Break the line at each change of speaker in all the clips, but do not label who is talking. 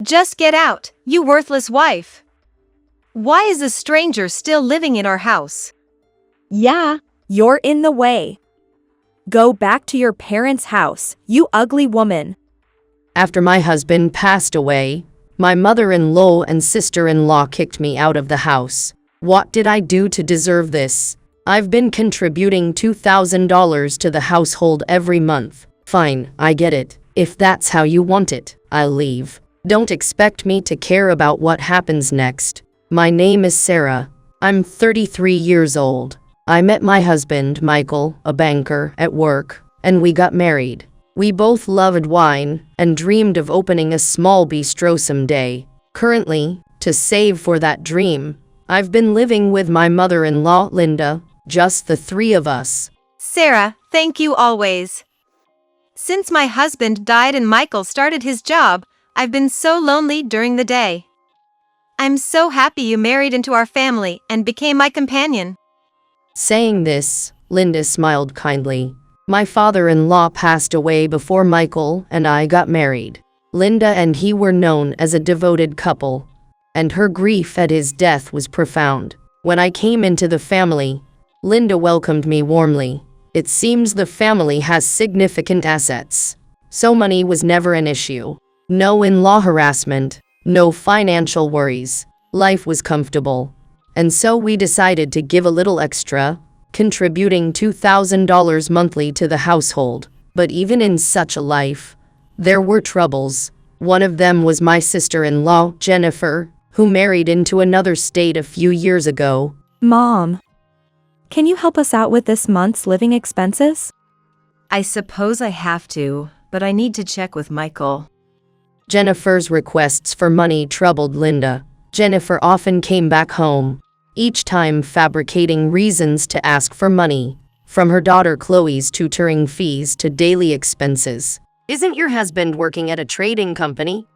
Just get out, you worthless wife. Why is a stranger still living in our house?
Yeah, you're in the way. Go back to your parents' house, you ugly woman.
After my husband passed away, my mother-in-law and sister-in-law kicked me out of the house. What did I do to deserve this? I've been contributing $2,000 to the household every month. Fine, I get it. If that's how you want it, I'll leave. Don't expect me to care about what happens next. My name is Sarah. I'm 33 years old. I met my husband, Michael, a banker, at work, and we got married. We both loved wine and dreamed of opening a small bistro someday. Currently, to save for that dream, I've been living with my mother-in-law, Linda, just the three of us.
Sarah, thank you always. Since my husband died and Michael started his job, I've been so lonely during the day. I'm so happy you married into our family and became my companion.
Saying this, Linda smiled kindly. My father-in-law passed away before Michael and I got married. Linda and he were known as a devoted couple, and her grief at his death was profound. When I came into the family, Linda welcomed me warmly. It seems the family has significant assets, so money was never an issue. No in-law harassment, no financial worries. Life was comfortable. And so we decided to give a little extra, contributing $2,000 monthly to the household. But even in such a life, there were troubles. One of them was my sister-in-law, Jennifer, who married into another state a few years ago.
Mom, can you help us out with this month's living expenses?
I suppose I have to, but I need to check with Michael.
Jennifer's requests for money troubled Linda. Jennifer often came back home, each time fabricating reasons to ask for money, from her daughter Chloe's tutoring fees to daily expenses. Isn't your husband working at a trading company?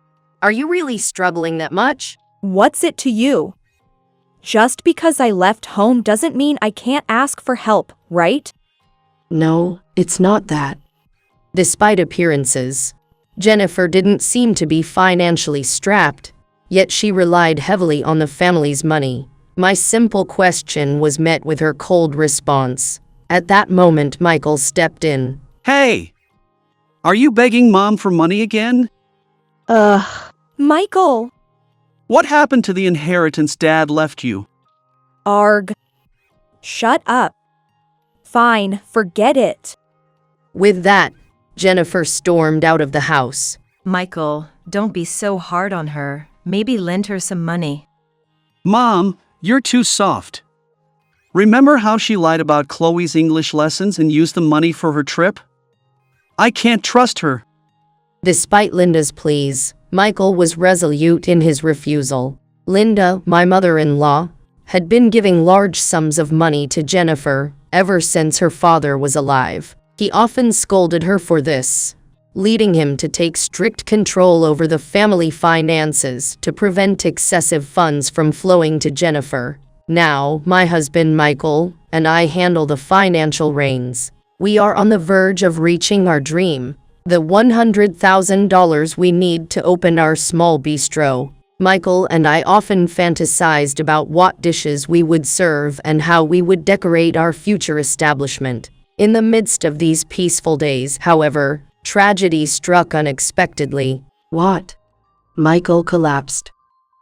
Are you really struggling that much?
What's it to you? Just because I left home doesn't mean I can't ask for help, right?
No, it's not that. Despite appearances, Jennifer didn't seem to be financially strapped, yet she relied heavily on the family's money. My simple question was met with her cold response. At that moment, Michael stepped in.
Hey! Are you begging Mom for money again?
Michael!
What happened to the inheritance Dad left you?
Arg. Shut up. Fine, forget it.
With that, Jennifer stormed out of the house.
Michael, don't be so hard on her. Maybe lend her some money.
Mom, you're too soft. Remember how she lied about Chloe's English lessons and used the money for her trip? I can't trust her.
Despite Linda's pleas, Michael was resolute in his refusal. Linda, my mother-in-law, had been giving large sums of money to Jennifer ever since her father was alive. He often scolded her for this, leading him to take strict control over the family finances to prevent excessive funds from flowing to Jennifer. Now, my husband Michael and I handle the financial reins. We are on the verge of reaching our dream, the $100,000 we need to open our small bistro. Michael and I often fantasized about what dishes we would serve and how we would decorate our future establishment. In the midst of these peaceful days, however, tragedy struck unexpectedly. What? Michael collapsed.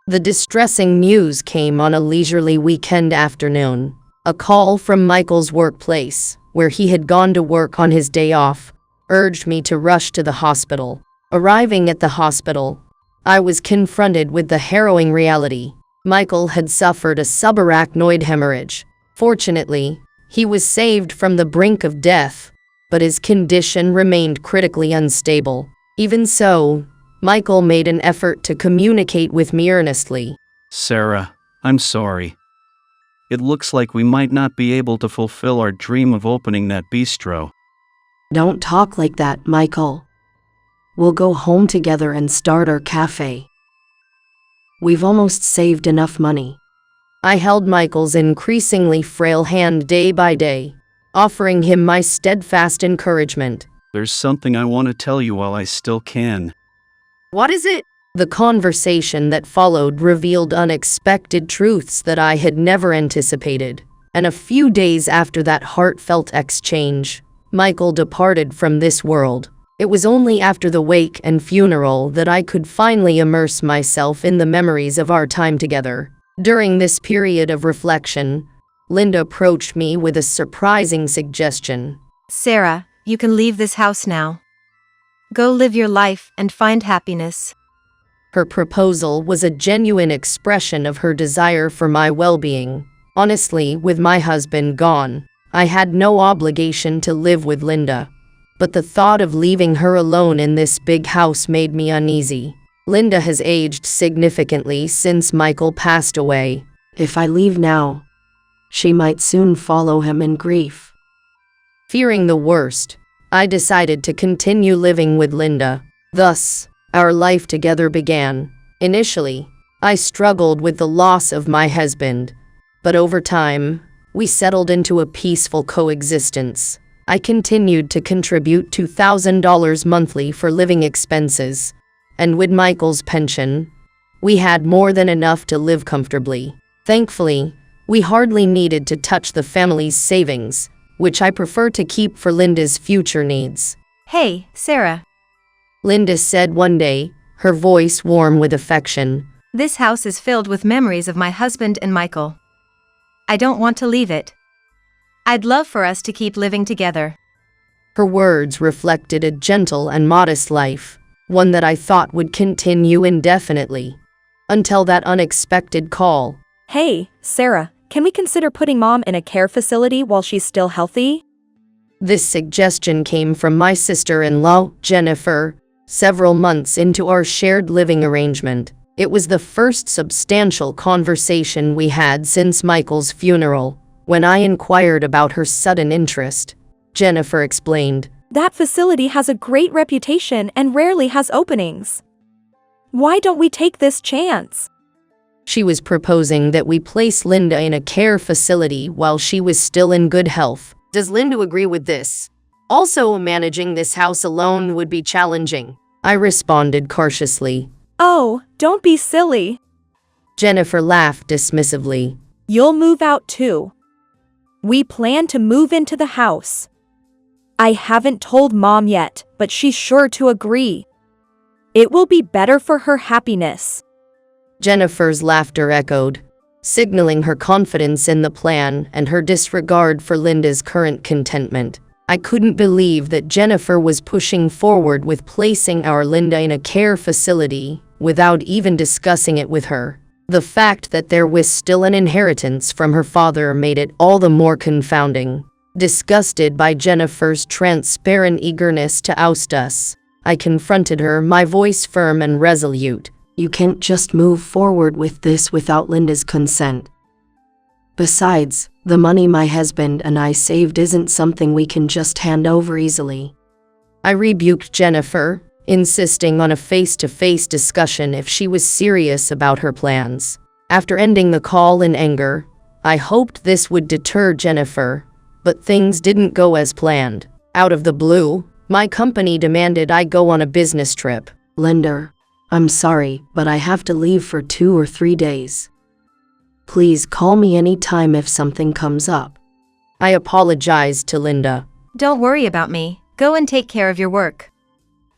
The distressing news came on a leisurely weekend afternoon. A call from Michael's workplace, where he had gone to work on his day off, urged me to rush to the hospital. Arriving at the hospital, I was confronted with the harrowing reality. Michael had suffered a subarachnoid hemorrhage. Fortunately, he was saved from the brink of death, but his condition remained critically unstable. Even so, Michael made an effort to communicate with me earnestly.
Sarah, I'm sorry. It looks like we might not be able to fulfill our dream of opening that bistro.
Don't talk like that, Michael. We'll go home together and start our cafe. We've almost saved enough money. I held Michael's increasingly frail hand day by day, offering him my steadfast encouragement.
There's something I want to tell you while I still can.
What is it? The conversation that followed revealed unexpected truths that I had never anticipated. And a few days after that heartfelt exchange, Michael departed from this world. It was only after the wake and funeral that I could finally immerse myself in the memories of our time together. During this period of reflection, Linda approached me with a surprising suggestion.
Sarah, you can leave this house now. Go live your life and find happiness.
Her proposal was a genuine expression of her desire for my well-being. Honestly, with my husband gone, I had no obligation to live with Linda. But the thought of leaving her alone in this big house made me uneasy. Linda has aged significantly since Michael passed away.
If I leave now, she might soon follow him in grief.
Fearing the worst, I decided to continue living with Linda. Thus, our life together began. Initially, I struggled with the loss of my husband, but over time, we settled into a peaceful coexistence. I continued to contribute $2,000 monthly for living expenses, and with Michael's pension, we had more than enough to live comfortably. Thankfully, we hardly needed to touch the family's savings, which I prefer to keep for Linda's future needs.
Hey, Sarah.
Linda said one day, her voice warm with affection.
This house is filled with memories of my husband and Michael. I don't want to leave it. I'd love for us to keep living together.
Her words reflected a gentle and modest life, one that I thought would continue indefinitely. Until that unexpected call.
Hey, Sarah, can we consider putting Mom in a care facility while she's still healthy?
This suggestion came from my sister-in-law, Jennifer, several months into our shared living arrangement. It was the first substantial conversation we had since Michael's funeral. When I inquired about her sudden interest, Jennifer explained,
That facility has a great reputation and rarely has openings. Why don't we take this chance?
She was proposing that we place Linda in a care facility while she was still in good health. Does Linda agree with this? Also, managing this house alone would be challenging. I responded cautiously.
Oh, don't be silly.
Jennifer laughed dismissively.
You'll move out too. We plan to move into the house. I haven't told Mom yet, but she's sure to agree. It will be better for her happiness.
Jennifer's laughter echoed, signaling her confidence in the plan and her disregard for Linda's current contentment. I couldn't believe that Jennifer was pushing forward with placing our Linda in a care facility without even discussing it with her. The fact that there was still an inheritance from her father made it all the more confounding. Disgusted by Jennifer's transparent eagerness to oust us, I confronted her, my voice firm and resolute.
You can't just move forward with this without Linda's consent. Besides, the money my husband and I saved isn't something we can just hand over easily.
I rebuked Jennifer, insisting on a face-to-face discussion if she was serious about her plans. After ending the call in anger, I hoped this would deter Jennifer, but things didn't go as planned. Out of the blue, my company demanded I go on a business trip.
Linda, I'm sorry, but I have to leave for 2 or 3 days. Please call me anytime if something comes up.
I apologized to Linda.
Don't worry about me. Go and take care of your work.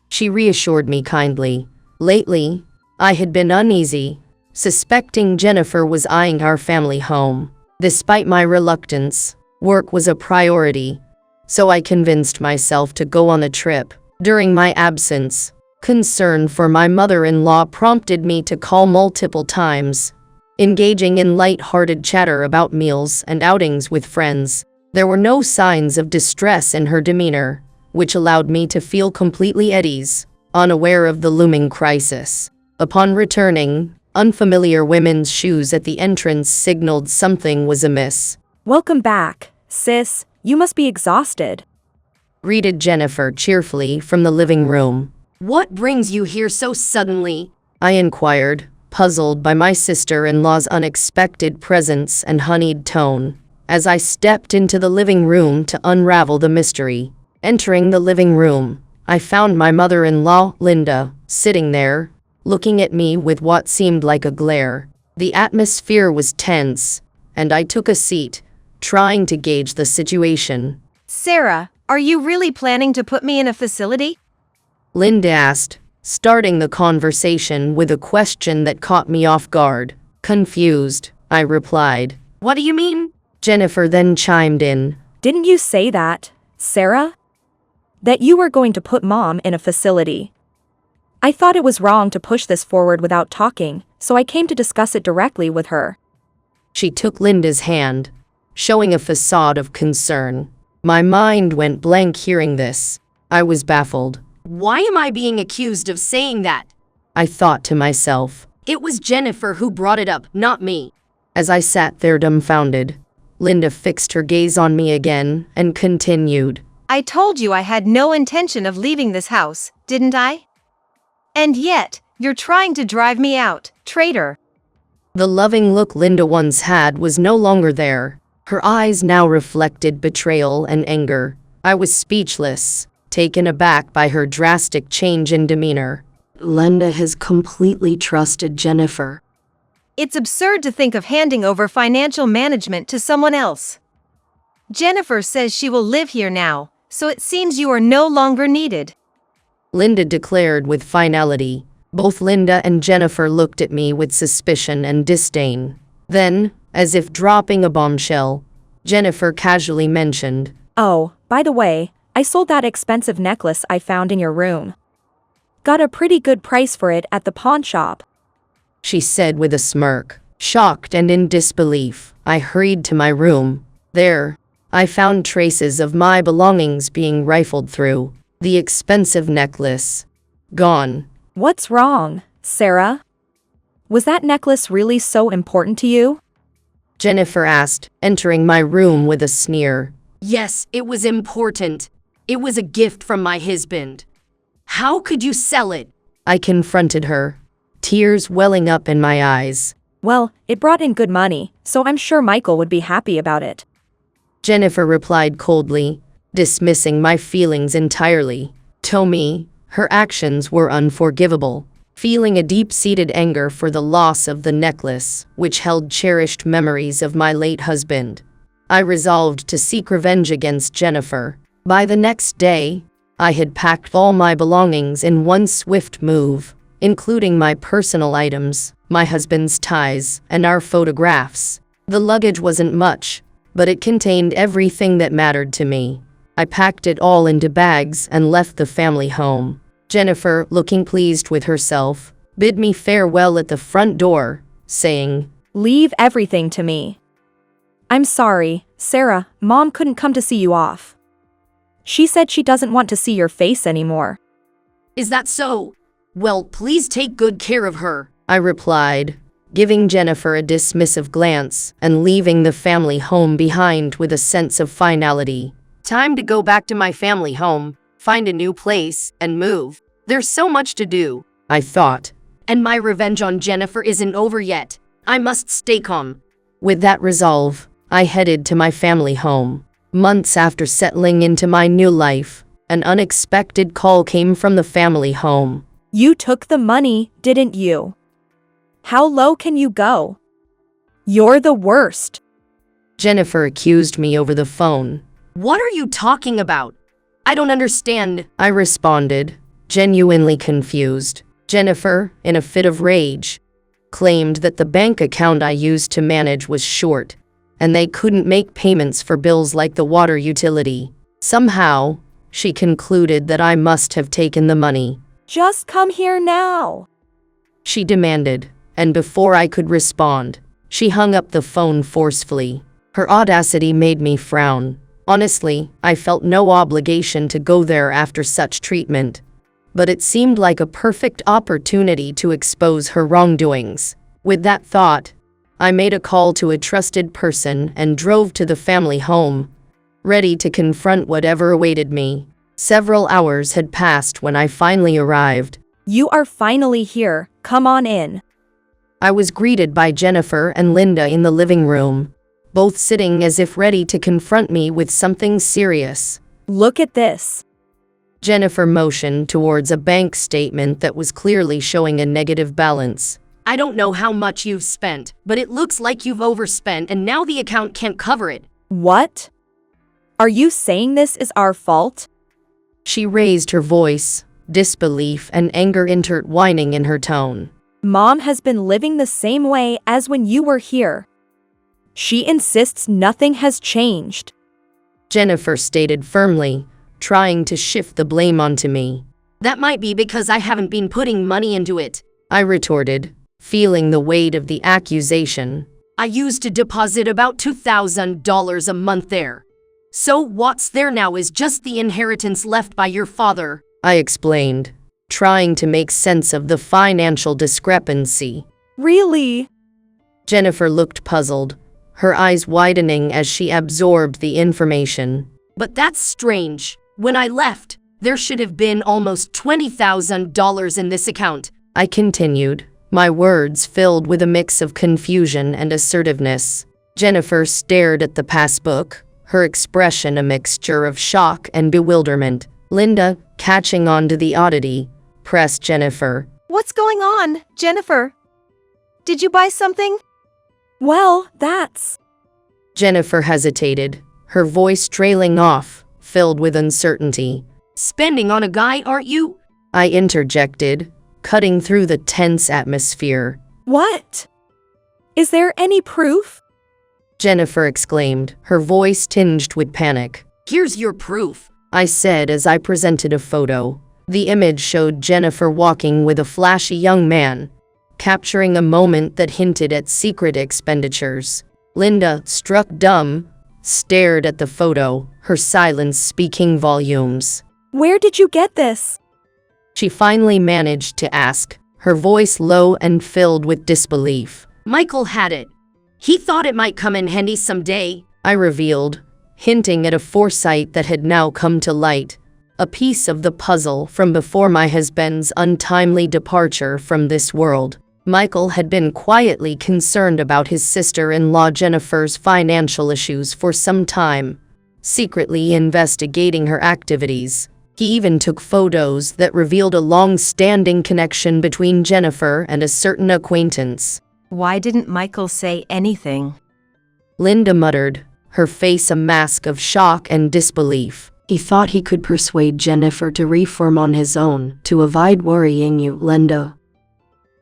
She reassured me kindly. Lately, I had been uneasy, suspecting Jennifer was eyeing our family home. Despite my reluctance, work was a priority, so I convinced myself to go on the trip. During my absence, concern for my mother-in-law prompted me to call multiple times, engaging in light-hearted chatter about meals and outings with friends. There were no signs of distress in her demeanor, which allowed me to feel completely at ease, unaware of the looming crisis. Upon returning, unfamiliar women's shoes at the entrance signaled something was amiss.
Welcome back, sis. You must be exhausted.
Greeted Jennifer cheerfully from the living room. What brings you here so suddenly? I inquired, puzzled by my sister-in-law's unexpected presence and honeyed tone, as I stepped into the living room to unravel the mystery. Entering the living room, I found my mother-in-law, Linda, sitting there, looking at me with what seemed like a glare. The atmosphere was tense, and I took a seat, trying to gauge the situation.
Sarah, are you really planning to put me in a facility?
Linda asked, starting the conversation with a question that caught me off guard. Confused, I replied.
What do you mean?
Jennifer then chimed in.
Didn't you say that, Sarah? That you were going to put Mom in a facility. I thought it was wrong to push this forward without talking, so I came to discuss it directly with her.
She took Linda's hand, showing a facade of concern. My mind went blank hearing this. I was baffled.
Why am I being accused of saying that?
I thought to myself.
It was Jennifer who brought it up, not me.
As I sat there dumbfounded, Linda fixed her gaze on me again and continued.
I told you I had no intention of leaving this house, didn't I? And yet, you're trying to drive me out, traitor.
The loving look Linda once had was no longer there. Her eyes now reflected betrayal and anger. I was speechless, taken aback by her drastic change in demeanor.
Linda has completely trusted Jennifer.
It's absurd to think of handing over financial management to someone else. Jennifer says she will live here now, so it seems you are no longer needed.
Linda declared with finality. Both Linda and Jennifer looked at me with suspicion and disdain. Then, as if dropping a bombshell, Jennifer casually mentioned,
Oh, by the way, I sold that expensive necklace I found in your room. Got a pretty good price for it at the pawn shop.
She said with a smirk. Shocked and in disbelief, I hurried to my room. There, I found traces of my belongings being rifled through. The expensive necklace. Gone.
What's wrong, Sarah? Was that necklace really so important to you?
Jennifer asked, entering my room with a sneer.
Yes, it was important. It was a gift from my husband. How could you sell it?
I confronted her, tears welling up in my eyes.
Well, it brought in good money, so I'm sure Michael would be happy about it.
Jennifer replied coldly, dismissing my feelings entirely. To me, her actions were unforgivable. Feeling a deep-seated anger for the loss of the necklace, which held cherished memories of my late husband, I resolved to seek revenge against Jennifer. By the next day, I had packed all my belongings in one swift move, including my personal items, my husband's ties, and our photographs. The luggage wasn't much, but it contained everything that mattered to me. I packed it all into bags and left the family home. Jennifer, looking pleased with herself, bid me farewell at the front door, saying,
Leave everything to me. I'm sorry, Sarah, Mom couldn't come to see you off. She said she doesn't want to see your face anymore.
Is that so? Well, please take good care of her,
I replied, giving Jennifer a dismissive glance and leaving the family home behind with a sense of finality.
Time to go back to my family home, find a new place, and move. There's so much to do,
I thought.
And my revenge on Jennifer isn't over yet. I must stay calm.
With that resolve, I headed to my family home. Months after settling into my new life, an unexpected call came from the family home.
You took the money, didn't you? How low can you go? You're the worst.
Jennifer accused me over the phone.
What are you talking about? I don't understand,
I responded, genuinely confused. Jennifer, in a fit of rage, claimed that the bank account I used to manage was short, and they couldn't make payments for bills like the water utility. Somehow, she concluded that I must have taken the money.
Just come here now,
she demanded, and before I could respond, she hung up the phone forcefully. Her audacity made me frown. Honestly, I felt no obligation to go there after such treatment, but it seemed like a perfect opportunity to expose her wrongdoings. With that thought, I made a call to a trusted person and drove to the family home, ready to confront whatever awaited me. Several hours had passed when I finally arrived.
You are finally here, come on in.
I was greeted by Jennifer and Linda in the living room, both sitting as if ready to confront me with something serious.
Look at this.
Jennifer motioned towards a bank statement that was clearly showing a negative balance.
I don't know how much you've spent, but it looks like you've overspent and now the account can't cover it.
What? Are you saying this is our fault?
She raised her voice, disbelief and anger intertwining in her tone.
Mom has been living the same way as when you were here. She insists nothing has changed.
Jennifer stated firmly, trying to shift the blame onto me.
That might be because I haven't been putting money into it.
I retorted, feeling the weight of the accusation.
I used to deposit about $2,000 a month there. So what's there now is just the inheritance left by your father.
I explained, trying to make sense of the financial discrepancy.
Really?
Jennifer looked puzzled, her eyes widening as she absorbed the information.
But that's strange. When I left, there should have been almost $20,000 in this account.
I continued, my words filled with a mix of confusion and assertiveness. Jennifer stared at the passbook, her expression a mixture of shock and bewilderment. Linda, catching on to the oddity, pressed Jennifer.
What's going on, Jennifer? Did you buy something?
Well, that's...
Jennifer hesitated, her voice trailing off, filled with uncertainty.
Spending on a guy, aren't you?
I interjected, cutting through the tense atmosphere.
What? Is there any proof?
Jennifer exclaimed, her voice tinged with panic.
Here's your proof,
I said as I presented a photo. The image showed Jennifer walking with a flashy young man, capturing a moment that hinted at secret expenditures. Linda, struck dumb, stared at the photo, her silence speaking volumes.
Where did you get this?
She finally managed to ask, her voice low and filled with disbelief.
Michael had it. He thought it might come in handy someday,
I revealed, hinting at a foresight that had now come to light, a piece of the puzzle from before my husband's untimely departure from this world. Michael had been quietly concerned about his sister-in-law Jennifer's financial issues for some time, secretly investigating her activities. He even took photos that revealed a long-standing connection between Jennifer and a certain acquaintance.
Why didn't Michael say anything?
Linda muttered, her face a mask of shock and disbelief.
He thought he could persuade Jennifer to reform on his own, to avoid worrying you, Linda.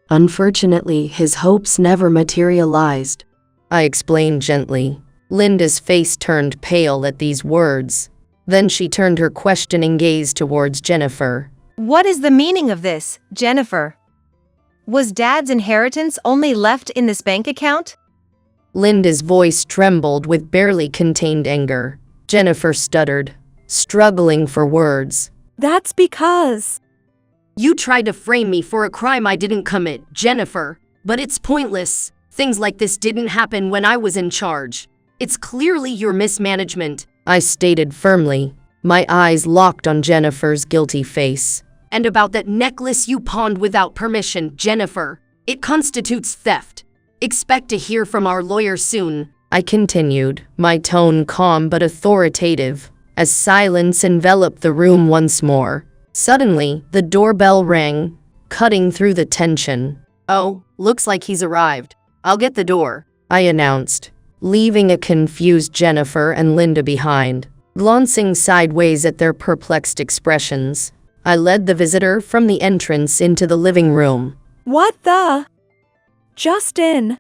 Unfortunately, his hopes never materialized.
I explained gently. Linda's face turned pale at these words. Then she turned her questioning gaze towards Jennifer.
What is the meaning of this, Jennifer? Was Dad's inheritance only left in this bank account?
Linda's voice trembled with barely contained anger. Jennifer stuttered, struggling for words.
That's because...
You tried to frame me for a crime I didn't commit, Jennifer. But it's pointless. Things like this didn't happen when I was in charge. It's clearly your mismanagement,
I stated firmly, my eyes locked on Jennifer's guilty face.
And about that necklace you pawned without permission, Jennifer. It constitutes theft. Expect to hear from our lawyer soon.
I continued, my tone calm but authoritative, as silence enveloped the room once more. Suddenly, the doorbell rang, cutting through the tension.
Oh, looks like he's arrived. I'll get the door,
I announced, leaving a confused Jennifer and Linda behind. Glancing sideways at their perplexed expressions, I led the visitor from the entrance into the living room.
What the? Justin!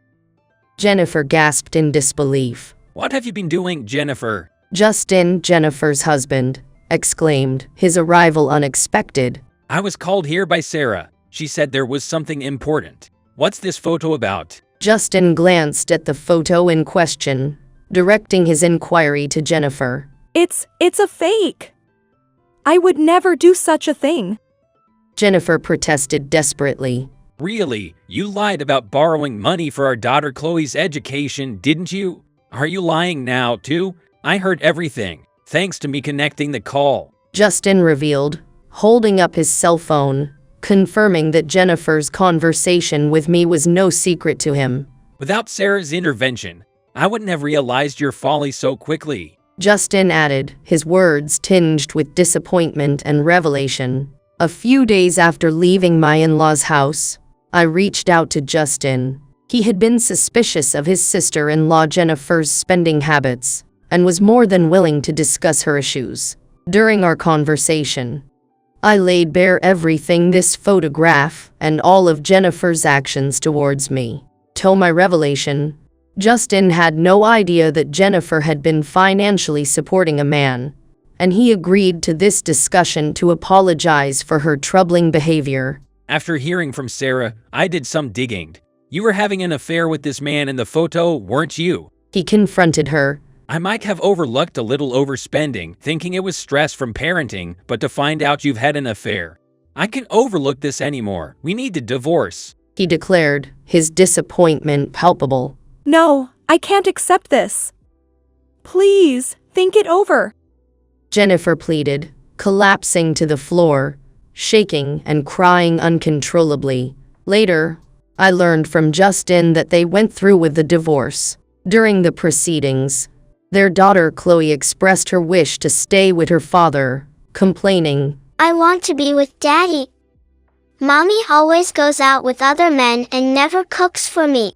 Jennifer gasped in disbelief.
What have you been doing, Jennifer?
Justin, Jennifer's husband, exclaimed, his arrival unexpected.
I was called here by Sarah. She said there was something important. What's this photo about?
Justin glanced at the photo in question, directing his inquiry to Jennifer.
It's a fake. I would never do such a thing.
Jennifer protested desperately.
Really? You lied about borrowing money for our daughter Chloe's education, didn't you? Are you lying now, too? I heard everything, thanks to me connecting the call.
Justin revealed, holding up his cell phone, confirming that Jennifer's conversation with me was no secret to him.
Without Sarah's intervention, I wouldn't have realized your folly so quickly.
Justin added, his words tinged with disappointment and revelation. A few days after leaving my in-laws' house, I reached out to Justin. He had been suspicious of his sister-in-law Jennifer's spending habits and was more than willing to discuss her issues. During our conversation, I laid bare everything, this photograph and all of Jennifer's actions towards me. To my revelation, Justin had no idea that Jennifer had been financially supporting a man, and he agreed to this discussion to apologize for her troubling behavior.
After hearing from Sarah, I did some digging. You were having an affair with this man in the photo, weren't you?
He confronted her.
I might have overlooked a little overspending, thinking it was stress from parenting, but to find out you've had an affair. I can't overlook this anymore. We need to divorce,
he declared, his disappointment palpable.
No, I can't accept this. Please, think it over.
Jennifer pleaded, collapsing to the floor, shaking and crying uncontrollably. Later, I learned from Justin that they went through with the divorce. During the proceedings, their daughter Chloe expressed her wish to stay with her father, complaining,
I want to be with Daddy. Mommy always goes out with other men and never cooks for me.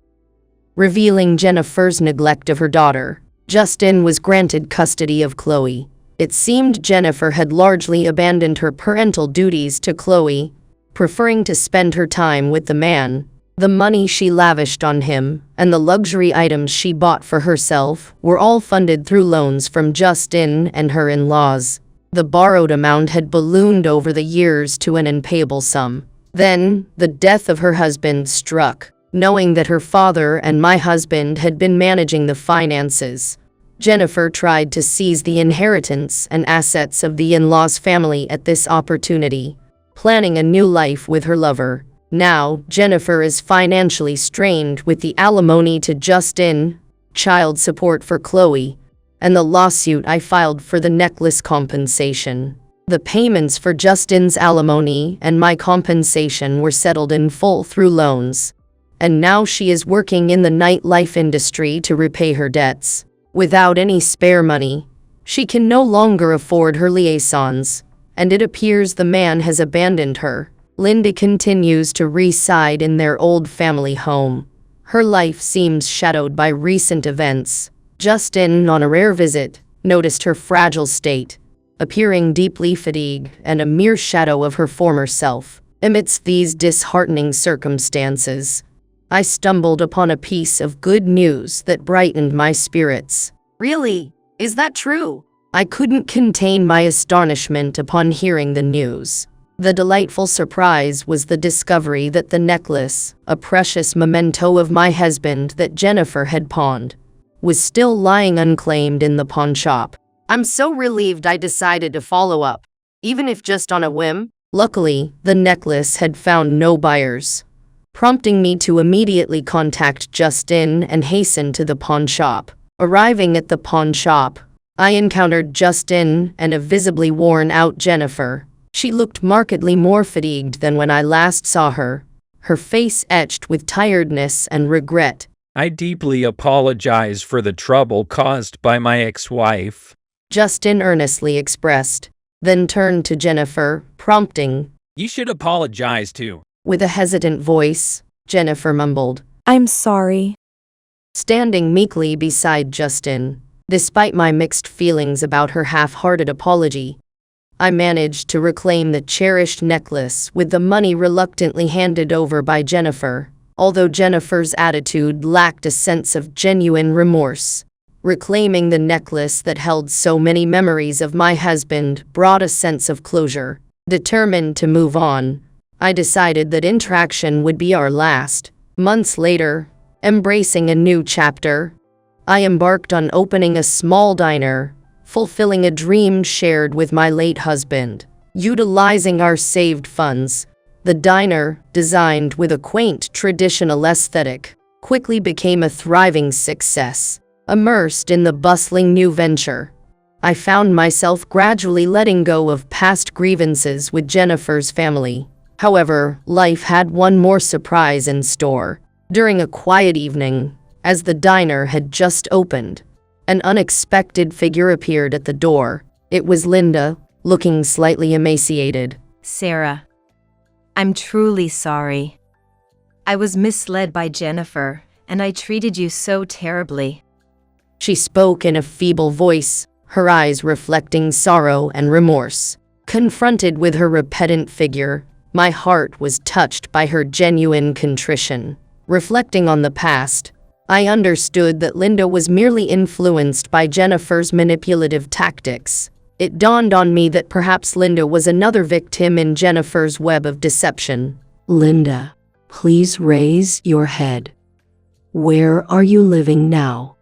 Revealing Jennifer's neglect of her daughter. Justin was granted custody of Chloe. It seemed Jennifer had largely abandoned her parental duties to Chloe, preferring to spend her time with the man. The money she lavished on him and the luxury items she bought for herself were all funded through loans from Justin and her in-laws. The borrowed amount had ballooned over the years to an unpayable sum. Then, the death of her husband struck. Knowing that her father and my husband had been managing the finances, Jennifer tried to seize the inheritance and assets of the in-laws family at this opportunity, planning a new life with her lover. Now, Jennifer is financially strained with the alimony to Justin, child support for Chloe, and the lawsuit I filed for the necklace compensation. The payments for Justin's alimony and my compensation were settled in full through loans, and now she is working in the nightlife industry to repay her debts. Without any spare money, she can no longer afford her liaisons, and it appears the man has abandoned her. Linda continues to reside in their old family home. Her life seems shadowed by recent events. Justin, on a rare visit, noticed her fragile state, appearing deeply fatigued and a mere shadow of her former self. Amidst these disheartening circumstances, I stumbled upon a piece of good news that brightened my spirits. Really? Is that true? I couldn't contain my astonishment upon hearing the news. The delightful surprise was the discovery that the necklace, a precious memento of my husband that Jennifer had pawned, was still lying unclaimed in the pawn shop. I'm so relieved I decided to follow up, even if just on a whim. Luckily, the necklace had found no buyers, prompting me to immediately contact Justin and hasten to the pawn shop. Arriving at the pawn shop, I encountered Justin and a visibly worn-out Jennifer. She looked markedly more fatigued than when I last saw her, her face etched with tiredness and regret.
I deeply apologize for the trouble caused by my ex-wife,
Justin earnestly expressed, then turned to Jennifer, prompting,
You should apologize too.
With a hesitant voice, Jennifer mumbled,
I'm sorry.
Standing meekly beside Justin, despite my mixed feelings about her half-hearted apology, I managed to reclaim the cherished necklace with the money reluctantly handed over by Jennifer. Although Jennifer's attitude lacked a sense of genuine remorse, reclaiming the necklace that held so many memories of my husband brought a sense of closure. Determined to move on, I decided that interaction would be our last. Months later, embracing a new chapter, I embarked on opening a small diner, fulfilling a dream shared with my late husband. Utilizing our saved funds, the diner, designed with a quaint traditional aesthetic, quickly became a thriving success. Immersed in the bustling new venture, I found myself gradually letting go of past grievances with Jennifer's family. However, life had one more surprise in store. During a quiet evening, as the diner had just opened, An unexpected figure appeared at the door. It was Linda, looking slightly emaciated.
Sarah, I'm truly sorry. I was misled by Jennifer, and I treated you so terribly.
She spoke in a feeble voice, her eyes reflecting sorrow and remorse. Confronted with her repentant figure, my heart was touched by her genuine contrition. Reflecting on the past, I understood that Linda was merely influenced by Jennifer's manipulative tactics. It dawned on me that perhaps Linda was another victim in Jennifer's web of deception.
Linda, please raise your head. Where are you living now?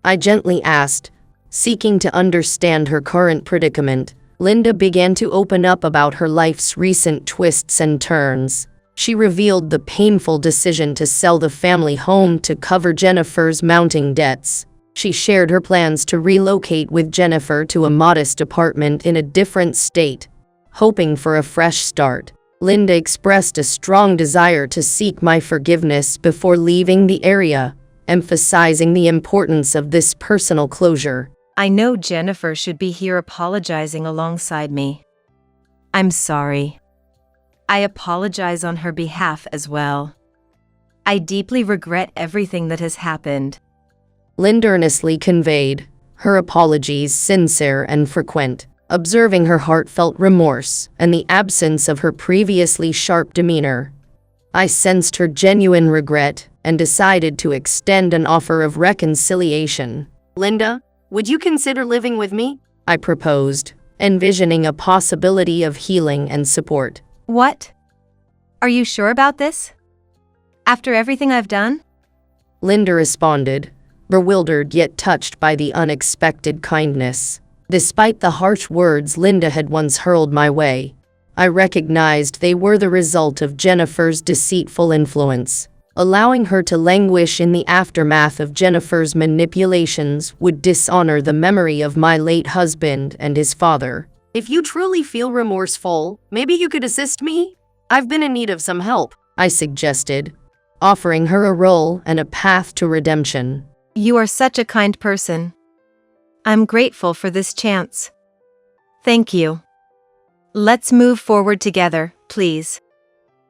I gently asked, seeking to understand her current predicament. Linda began to open up about her life's recent twists and turns. She revealed the painful decision to sell the family home to cover Jennifer's mounting debts. She shared her plans to relocate with Jennifer to a modest apartment in a different state, hoping for a fresh start. Linda expressed a strong desire to seek my forgiveness before leaving the area, emphasizing the importance of this personal closure.
I know Jennifer should be here apologizing alongside me. I'm sorry. I apologize on her behalf as well. I deeply regret everything that has happened.
Linda earnestly conveyed, her apologies sincere and frequent, observing her heartfelt remorse and the absence of her previously sharp demeanor. I sensed her genuine regret and decided to extend an offer of reconciliation.
Linda, would you consider living with me?
I proposed, envisioning a possibility of healing and support.
What? Are you sure about this? After everything I've done?
Linda responded, bewildered yet touched by the unexpected kindness. Despite the harsh words Linda had once hurled my way, I recognized they were the result of Jennifer's deceitful influence. Allowing her to languish in the aftermath of Jennifer's manipulations would dishonor the memory of my late husband and his father.
If you truly feel remorseful, maybe you could assist me? I've been in need of some help,
I suggested, offering her a role and a path to redemption.
You are such a kind person. I'm grateful for this chance. Thank you. Let's move forward together, please.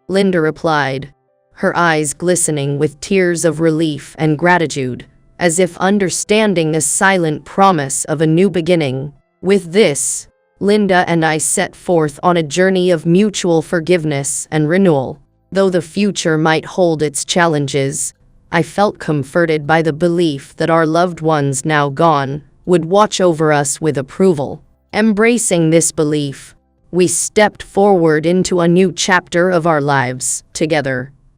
Linda replied, her eyes glistening with tears of relief and gratitude, as if understanding the silent promise of a new beginning. With this, Linda and I set forth on a journey of mutual forgiveness and renewal. Though the future might hold its challenges, I felt comforted by the belief that our loved ones now gone would watch over us with approval. Embracing this belief, we stepped forward into a new chapter of our lives together.